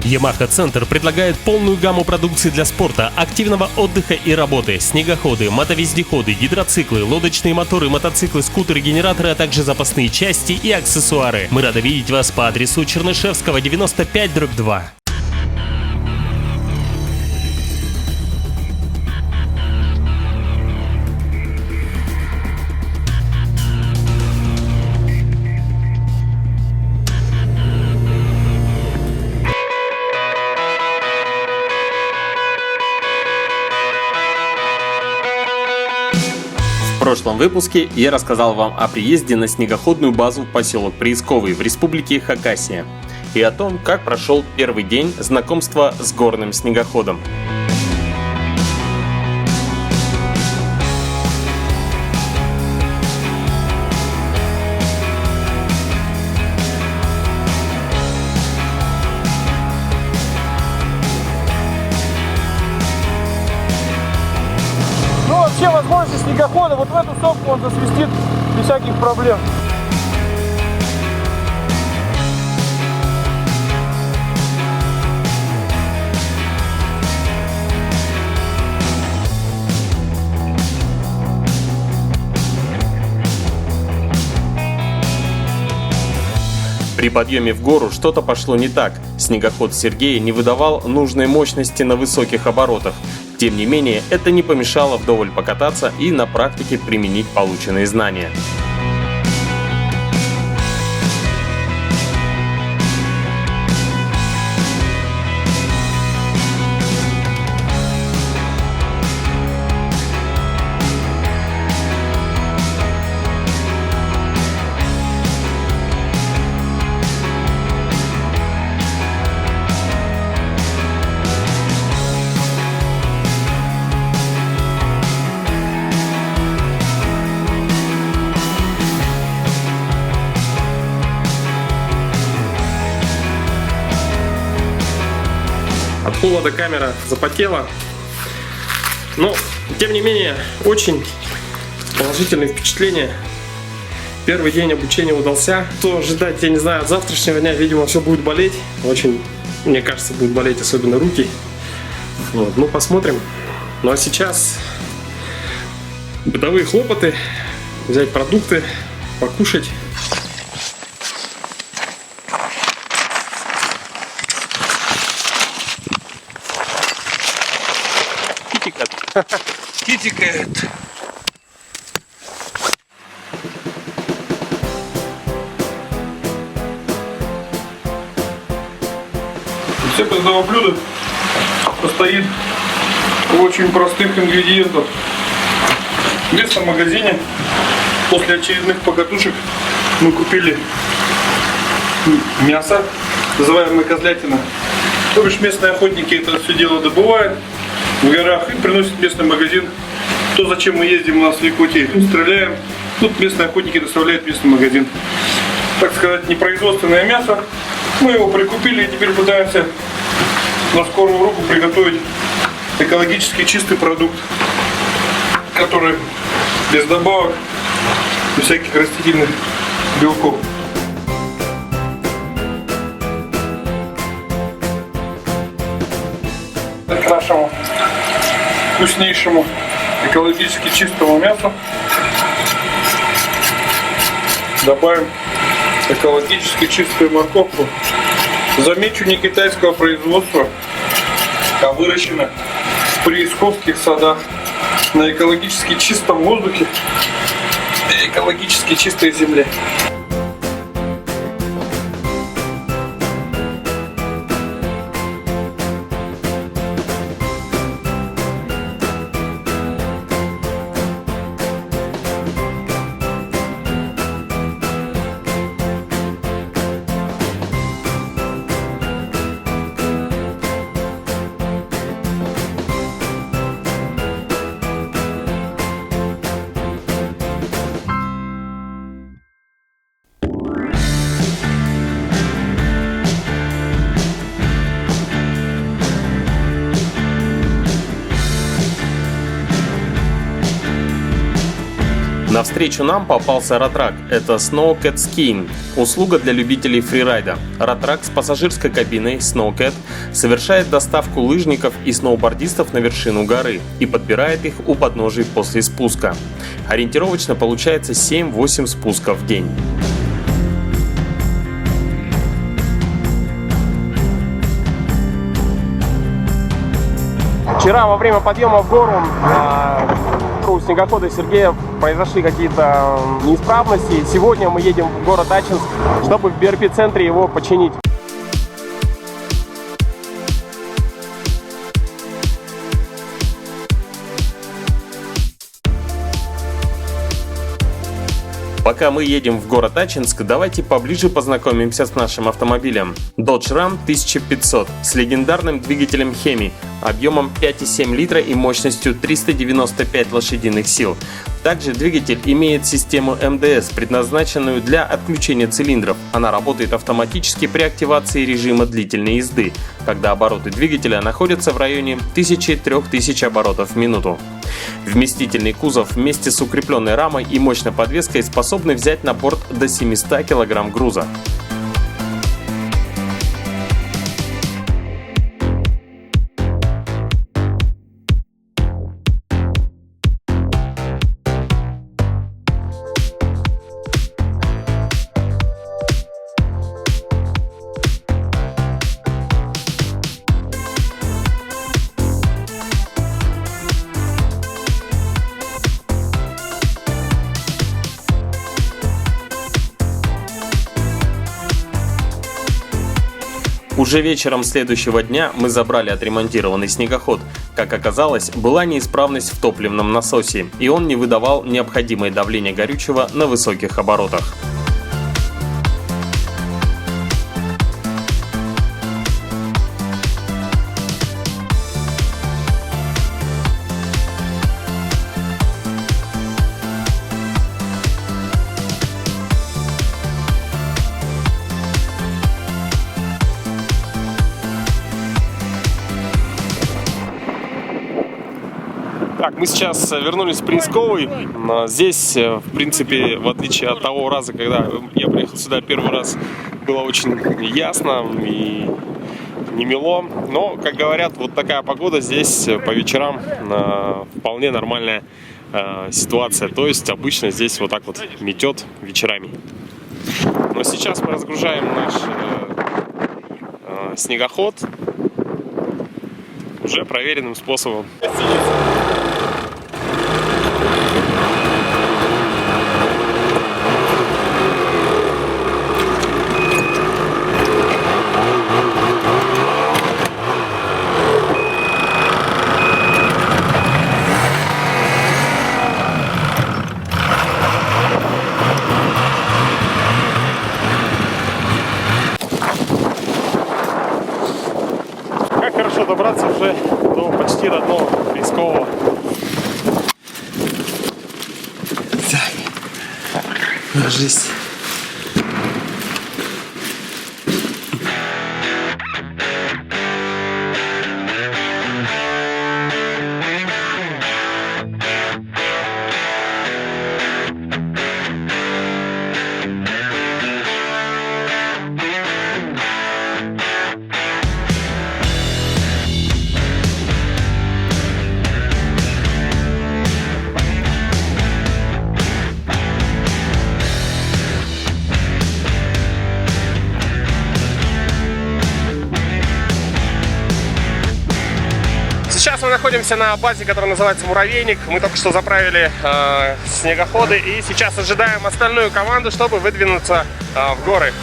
Yamaha Центр предлагает полную гамму продукции для спорта, активного отдыха и работы. Снегоходы, мотовездеходы, гидроциклы, лодочные моторы, мотоциклы, скутеры, генераторы, а также запасные части и аксессуары. Мы рады видеть вас по адресу Чернышевского, 95/2. В прошлом выпуске я рассказал вам о приезде на снегоходную базу в поселок Приисковый в республике Хакасия и о том, как прошел первый день знакомства с горным снегоходом. Ну, вообще возможности снегохода вот в эту сопку он засвистит без всяких проблем. При подъеме в гору что-то пошло не так. Снегоход Сергея не выдавал нужной мощности на высоких оборотах. Тем не менее, это не помешало вдоволь покататься и на практике применить полученные знания. От холода камера запотела, но тем не менее очень положительные впечатления. Первый день обучения удался. Что ожидать, я не знаю, от завтрашнего дня, видимо, все будет болеть. Очень, мне кажется, будут болеть особенно руки. Вот, ну посмотрим. Ну а сейчас бытовые хлопоты, взять продукты, покушать. Китикает. Рецепт этого блюда состоит из очень простых ингредиентов. В местном магазине после очередных покатушек мы купили мясо, называемое козлятина. То бишь местные охотники это все дело добывают в горах и приносят в местный магазин. То, зачем мы ездим у нас в Якутии, стреляем. Тут местные охотники доставляют в местный магазин. Так сказать, непроизводственное мясо. Мы его прикупили и теперь пытаемся на скорую руку приготовить экологически чистый продукт, который без добавок, без всяких растительных белков. К нашему вкуснейшему экологически чистому мясу добавим экологически чистую морковку. Замечу, не китайского производства, а выращена в приисковских садах на экологически чистом воздухе и экологически чистой земле. Навстречу нам попался Ratrack. Это Snowcat Skiing, услуга для любителей фрирайда. Ratrack с пассажирской кабиной Snowcat совершает доставку лыжников и сноубордистов на вершину горы и подбирает их у подножий после спуска. Ориентировочно получается 7-8 спусков в день. Вчера во время подъема в гору у снегохода Сергея произошли какие-то неисправности. Сегодня мы едем в город Ачинск, чтобы в БРП-центре его починить. Пока мы едем в город Ачинск, давайте поближе познакомимся с нашим автомобилем. Dodge Ram 1500 с легендарным двигателем Hemi, объемом 5,7 литра и мощностью 395 лошадиных сил. Также двигатель имеет систему МДС, предназначенную для отключения цилиндров. Она работает автоматически при активации режима длительной езды, когда обороты двигателя находятся в районе 1000-3000 оборотов в минуту. Вместительный кузов вместе с укрепленной рамой и мощной подвеской способны взять на борт до 700 кг груза. Уже вечером следующего дня мы забрали отремонтированный снегоход. Как оказалось, была неисправность в топливном насосе, и он не выдавал необходимое давление горючего на высоких оборотах. Так, мы сейчас вернулись в Принцковый. Здесь, в принципе, в отличие от того раза, когда я приехал сюда первый раз, было очень ясно и не мело. Но, как говорят, вот такая погода здесь по вечерам вполне нормальная ситуация. То есть обычно здесь вот так вот метет вечерами. Но сейчас мы разгружаем наш снегоход уже проверенным способом. Как хорошо добраться уже до почти родного Принцкового. Так, ложись. Сейчас мы находимся на базе, которая называется Муравейник. Мы только что заправили снегоходы и сейчас ожидаем остальную команду, чтобы выдвинуться в горы.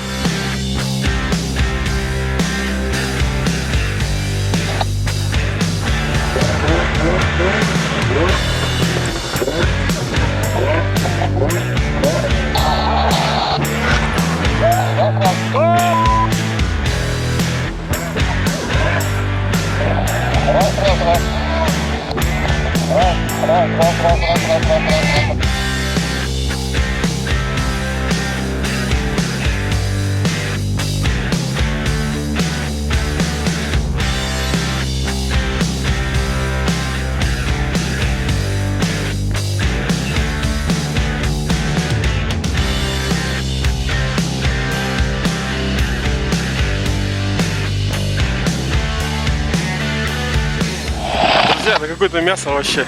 Да какое-то мясо вообще.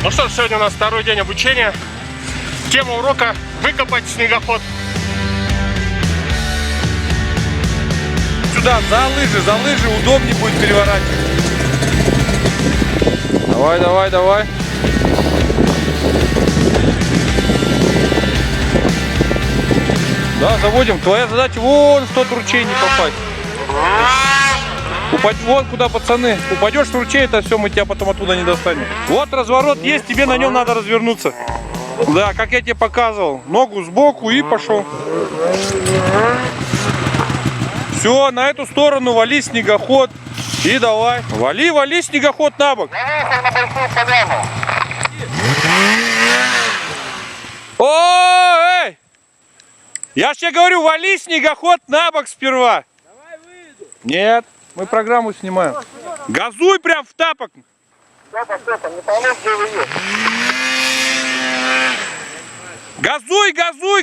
Ну что ж, сегодня у нас второй день обучения. Тема урока – выкопать снегоход. Сюда, за лыжи удобнее будет переворачивать. Давай, давай, давай. Да, заводим. Твоя задача вон в тот ручей не попасть. Вон куда, пацаны. Упадешь в ручей, это все, мы тебя потом оттуда не достанем. Вот разворот есть, тебе на нем надо развернуться. Да, как я тебе показывал. Ногу сбоку и пошел. Все, на эту сторону вали снегоход. И давай. Вали снегоход на бок. О, эй! Я же тебе говорю, вали снегоход на бок сперва. Давай выйду. Нет, мы программу снимаем. Газуй прям в тапок.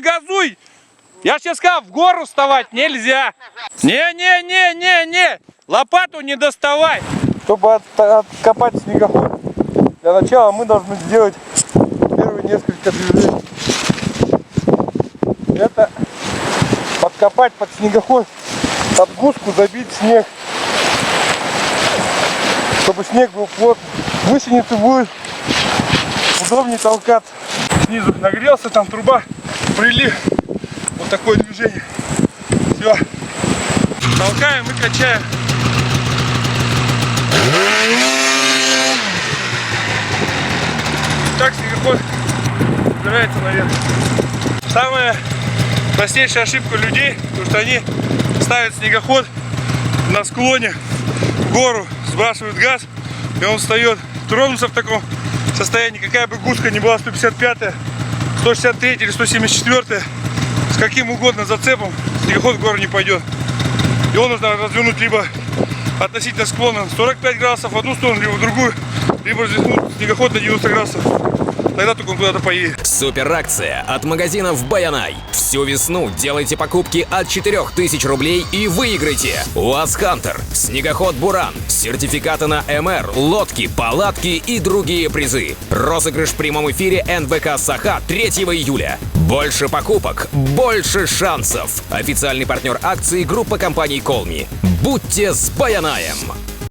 Газуй. Я сейчас сказал, в гору вставать нельзя. Не. Лопату не доставай. Чтобы откопать снегоход, для начала мы должны сделать первые несколько движений. Это подкопать под снегоход, отгрузку, забить снег. Чтобы снег был плотный. Гусеницы будет удобнее толкаться. Снизу нагрелся, там труба, прилив. Вот такое движение. Все. Толкаем и качаем. Так снегоход убирается наверх. Самая простейшая ошибка людей, потому что они ставят снегоход на склоне в гору, сбрасывают газ, и он встает. Тронулся в таком состоянии, какая бы гуска ни была, 155-я, 163 или 174, с каким угодно зацепом, снегоход в гору не пойдет. Его нужно развернуть либо относительно склона 45 градусов в одну сторону, либо в другую, либо развернуть снегоход на 90 градусов. Тогда только он куда-то поедет. Супер акция от магазинов Баянай. Всю весну делайте покупки от 4000 рублей и выиграйте УАЗ Хантер, снегоход Буран, сертификаты на МР, лодки, палатки и другие призы. Розыгрыш в прямом эфире НБК Саха 3 июля. Больше покупок, больше шансов. Официальный партнер акции — группа компаний Колми. Будьте с Баянаем!